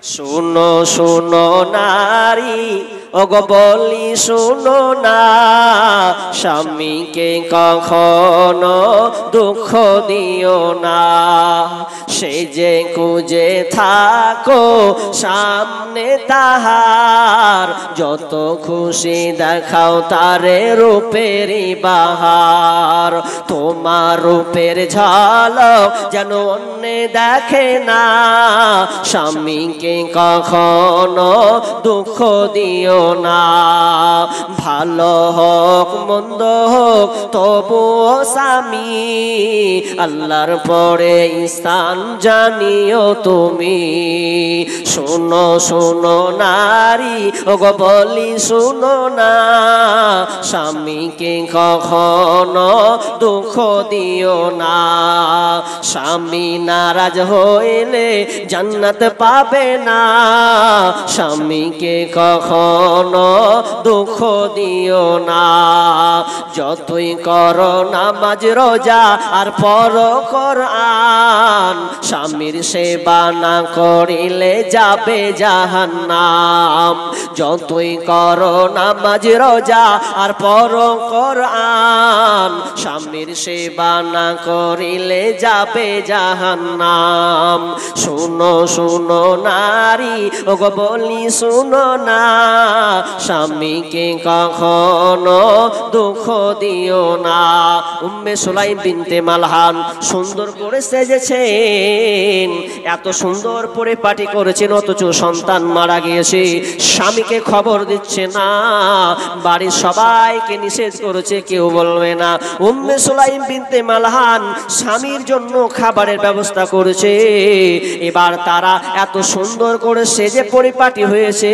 শুনো শুনো নারী ওগো বলি শুনো না, স্বামীকে কখনো দুঃখ দিও না। সে যে খুঁজে থাকো সামনে তাহার, যত খুশি দেখাও তারে রূপেরই বাহার। তোমার রূপের ঝলক যেন অন্য দেখে না, স্বামীকে কখনো দুঃখ দিও না। ভালো হোক মন্দ হোক তবুও স্বামী, আল্লাহর পরে স্থান জানিও তুমি। শুনো শুনো নারী ওগো বলি শুনো না, স্বামীকে কখনো দুঃখ দিও না। স্বামী নারাজ হইলে জান্নাত পাবে না, স্বামীকে কখনো দুঃখ দিও না। যতই করো নামাজ রোজা আর পড়ো কোরআন, স্বামীর সেবা না করিলে যাবে জাহান্নাম। যতই করো নামাজ রোজা আর পড়ো কোরআন, স্বামীর সেবা না করিলে যাবে জাহান্নাম। শুনো শুনো নারী ওগো বলি শুনো না, স্বামীকে কখনো দুঃখ দিও না। উম্মে সুলাইম বিনতে মালহান সুন্দর করে সেজেছেন, এত সুন্দর পরিপাটি করেছেন, অথচ সন্তান মারা গিয়েছে। স্বামীকে খবর দিচ্ছে না, বাড়ির সবাইকে নিষেধ করেছে, কেউ বলবে না। উম্মে সুলাইম বিনতে মালহান স্বামীর জন্য খাবারের ব্যবস্থা করেছে। এবার তারা এত সুন্দর করে সেজে পরিপাটি হয়েছে,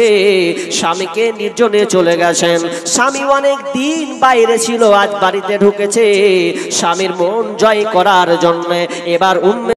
স্বামীকে নির্জনে চলে গেছেন। স্বামী অনেক দিন বাইরে ছিল, আজ বাড়িতে ঢুকেছে স্বামীর মন জয় করার জন্য। এবার